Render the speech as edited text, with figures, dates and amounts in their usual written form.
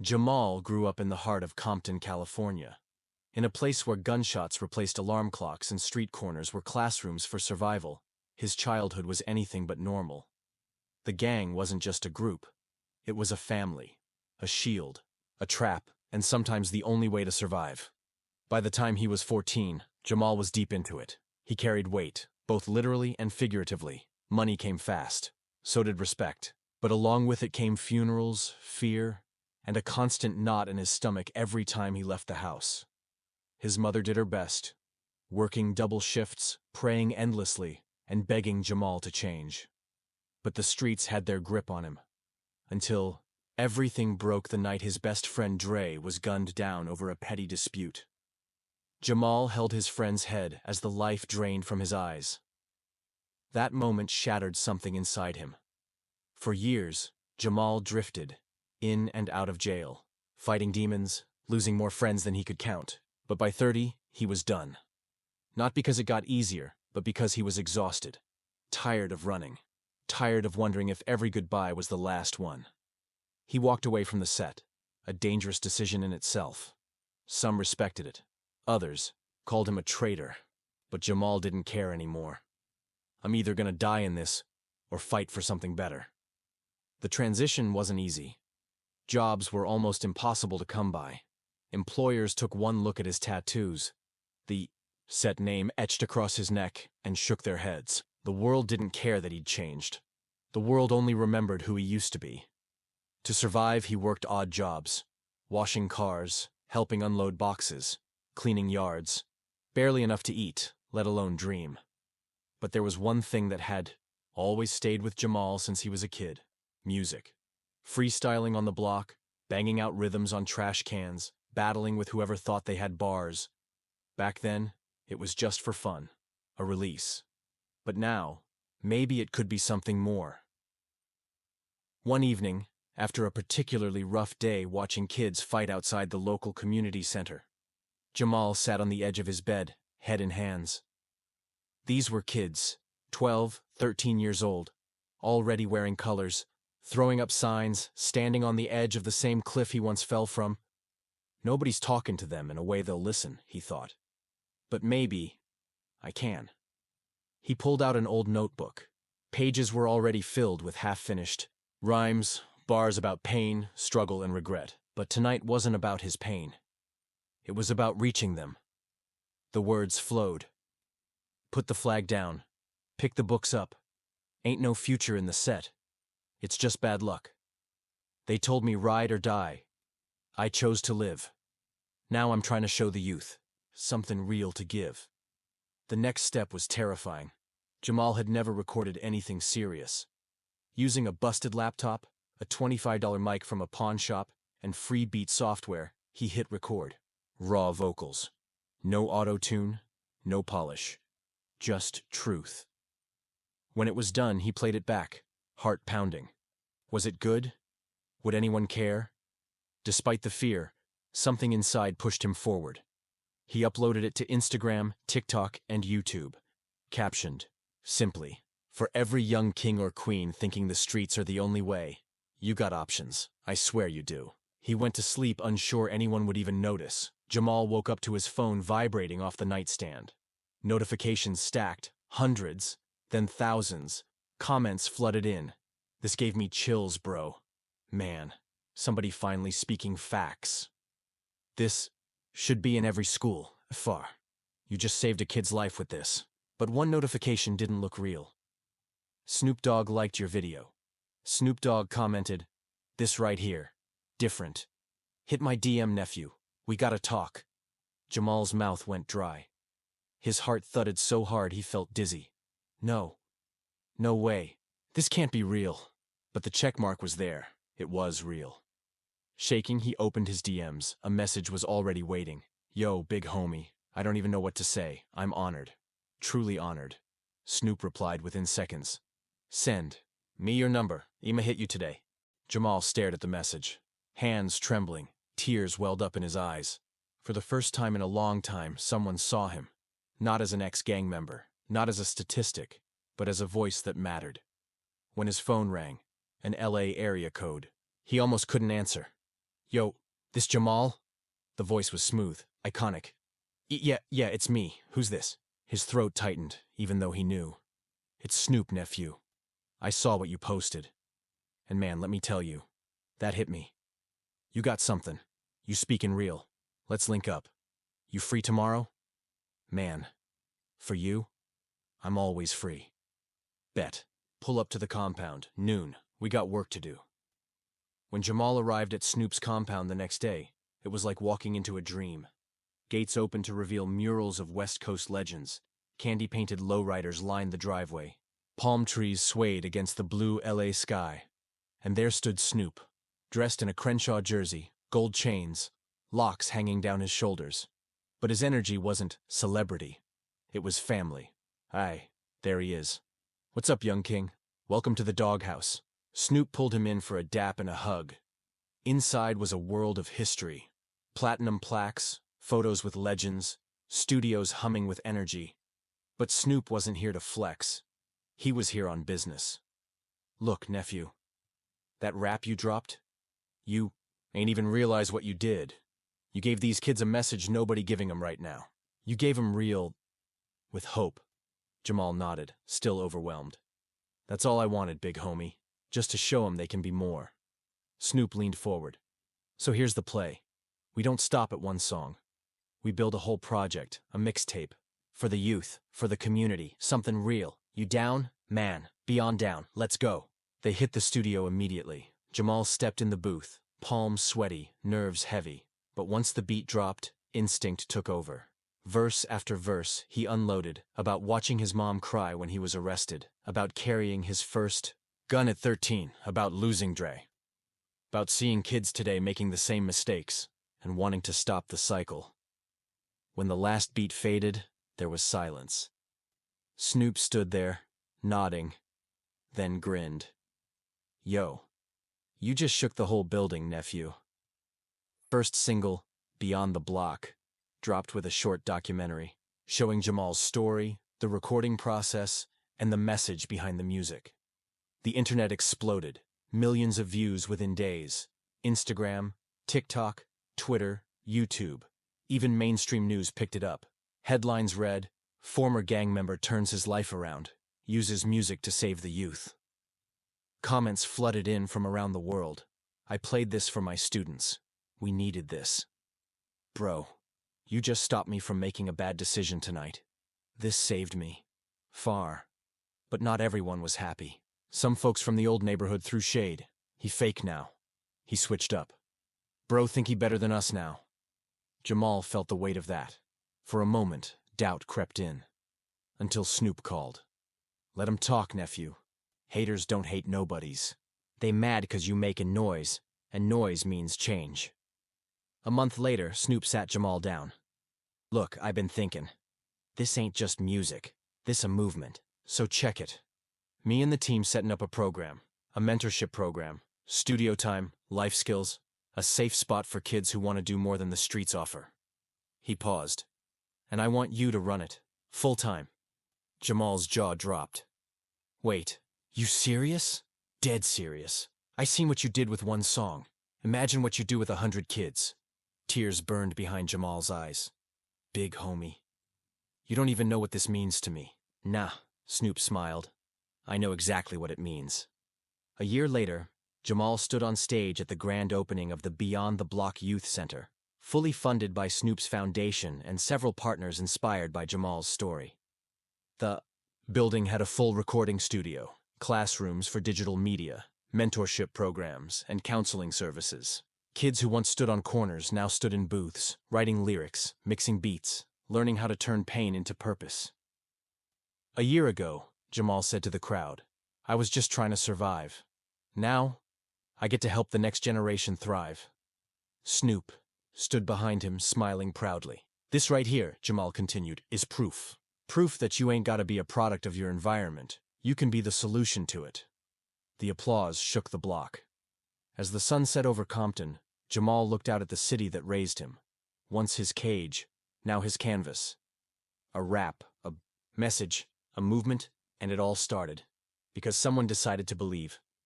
Jamal grew up in the heart of Compton, California, in a place where gunshots replaced alarm clocks and street corners were classrooms for survival. His childhood was anything but normal. The gang wasn't just a group. It was a family, a shield, a trap, and sometimes the only way to survive. By the time he was 14, Jamal was deep into it. He carried weight, both literally and figuratively. Money came fast. So did respect. But along with it came funerals, fear, and a constant knot in his stomach every time he left the house. His mother did her best, working double shifts, praying endlessly, and begging Jamal to change. But the streets had their grip on him. Until everything broke the night his best friend Dre was gunned down over a petty dispute. Jamal held his friend's head as the life drained from his eyes. That moment shattered something inside him. For years, Jamal drifted, in and out of jail, fighting demons, losing more friends than he could count. But by 30, he was done. Not because it got easier, but because he was exhausted, tired of running, tired of wondering if every goodbye was the last one. He walked away from the set, a dangerous decision in itself. Some respected it. Others called him a traitor. But Jamal didn't care anymore. I'm either gonna die in this, or fight for something better. The transition wasn't easy. Jobs were almost impossible to come by. Employers took one look at his tattoos, the set name etched across his neck, and shook their heads. The world didn't care that he'd changed. The world only remembered who he used to be. To survive, he worked odd jobs, washing cars, helping unload boxes, cleaning yards, barely enough to eat, let alone dream. But there was one thing that had always stayed with Jamal since he was a kid: music. Freestyling on the block, banging out rhythms on trash cans, battling with whoever thought they had bars. Back then, it was just for fun, a release. But now, maybe it could be something more. One evening, after a particularly rough day watching kids fight outside the local community center, Jamal sat on the edge of his bed, head in hands. These were kids, 12, 13 years old, already wearing colors, throwing up signs, standing on the edge of the same cliff he once fell from. Nobody's talking to them in a way they'll listen, he thought. But maybe I can. He pulled out an old notebook. Pages were already filled with half-finished rhymes, bars about pain, struggle, and regret. But tonight wasn't about his pain. It was about reaching them. The words flowed. Put the flag down. Pick the books up. Ain't no future in the set. It's just bad luck. They told me ride or die. I chose to live. Now I'm trying to show the youth something real to give. The next step was terrifying. Jamal had never recorded anything serious. Using a busted laptop, a $25 mic from a pawn shop, and free beat software, he hit record. Raw vocals. No auto-tune, no polish. Just truth. When it was done, he played it back, heart pounding. Was it good? Would anyone care? Despite the fear, something inside pushed him forward. He uploaded it to Instagram, TikTok, and YouTube. Captioned, simply, for every young king or queen thinking the streets are the only way, you got options. I swear you do. He went to sleep unsure anyone would even notice. Jamal woke up to his phone vibrating off the nightstand. Notifications stacked, hundreds, then thousands. Comments flooded in. This gave me chills, bro. Man, somebody finally speaking facts. This should be in every school. Far. You just saved a kid's life with this. But one notification didn't look real. Snoop Dogg liked your video. Snoop Dogg commented, "This right here. Different. Hit my DM, nephew. We gotta talk." Jamal's mouth went dry. His heart thudded so hard he felt dizzy. No. No way. This can't be real. But the checkmark was there. It was real. Shaking, he opened his DMs. A message was already waiting. "Yo, big homie. I don't even know what to say. I'm honored. Truly honored." Snoop replied within seconds. "Send. Me your number. I'ma hit you today." Jamal stared at the message. Hands trembling. Tears welled up in his eyes. For the first time in a long time, someone saw him. Not as an ex-gang member. Not as a statistic. But as a voice that mattered. When his phone rang, an LA area code, he almost couldn't answer. Yo, this Jamal? The voice was smooth, iconic. Yeah, it's me. Who's this? His throat tightened, even though he knew. It's Snoop, nephew. I saw what you posted. And man, let me tell you, that hit me. You got something. You speaking real. Let's link up. You free tomorrow? Man, for you, I'm always free. Bet. Pull up to the compound, noon. We got work to do. When Jamal arrived at Snoop's compound the next day, it was like walking into a dream. Gates opened to reveal murals of West Coast legends. Candy-painted lowriders lined the driveway. Palm trees swayed against the blue LA sky. And there stood Snoop, dressed in a Crenshaw jersey, gold chains, locks hanging down his shoulders. But his energy wasn't celebrity. It was family. Aye, there he is. What's up, young king? Welcome to the doghouse. Snoop pulled him in for a dap and a hug. Inside was a world of history. Platinum plaques, photos with legends, studios humming with energy. But Snoop wasn't here to flex. He was here on business. Look, nephew. That rap you dropped? You ain't even realize what you did. You gave these kids a message nobody giving them right now. You gave them real... with hope. Jamal nodded, still overwhelmed. That's all I wanted, big homie. Just to show them they can be more. Snoop leaned forward. So here's the play. We don't stop at one song. We build a whole project, a mixtape. For the youth, for the community, something real. You down? Man, beyond down. Let's go. They hit the studio immediately. Jamal stepped in the booth, palms sweaty, nerves heavy. But once the beat dropped, instinct took over. Verse after verse, he unloaded, about watching his mom cry when he was arrested, about carrying his first gun at 13, about losing Dre, about seeing kids today making the same mistakes, and wanting to stop the cycle. When the last beat faded, there was silence. Snoop stood there, nodding, then grinned. Yo, you just shook the whole building, nephew. First single, Beyond the Block, dropped with a short documentary, showing Jamal's story, the recording process, and the message behind the music. The internet exploded, millions of views within days. Instagram, TikTok, Twitter, YouTube. Even mainstream news picked it up. Headlines read, "Former gang member turns his life around, uses music to save the youth." Comments flooded in from around the world. I played this for my students. We needed this. Bro, you just stopped me from making a bad decision tonight. This saved me. Far. But not everyone was happy. Some folks from the old neighborhood threw shade. He fake now. He switched up. Bro think he better than us now. Jamal felt the weight of that. For a moment, doubt crept in. Until Snoop called. Let 'em talk, nephew. Haters don't hate nobodies. They mad 'cause you making noise, and noise means change. A month later, Snoop sat Jamal down. Look, I've been thinking. This ain't just music. This a movement. So check it. Me and the team setting up a program. A mentorship program. Studio time, life skills. A safe spot for kids who want to do more than the streets offer. He paused. And I want you to run it. Full time. Jamal's jaw dropped. Wait, you serious? Dead serious. I seen what you did with one song. Imagine what you do with 100 kids. Tears burned behind Jamal's eyes. Big homie. You don't even know what this means to me. Nah, Snoop smiled. I know exactly what it means. A year later, Jamal stood on stage at the grand opening of the Beyond the Block Youth Center, fully funded by Snoop's foundation and several partners inspired by Jamal's story. The building had a full recording studio, classrooms for digital media, mentorship programs, and counseling services. Kids who once stood on corners now stood in booths, writing lyrics, mixing beats, learning how to turn pain into purpose. A year ago, Jamal said to the crowd, I was just trying to survive. Now, I get to help the next generation thrive. Snoop stood behind him, smiling proudly. This right here, Jamal continued, is proof. Proof that you ain't gotta be a product of your environment. You can be the solution to it. The applause shook the block. As the sun set over Compton, Jamal looked out at the city that raised him. Once his cage, now his canvas. A rap, a message, a movement, and it all started. Because someone decided to believe.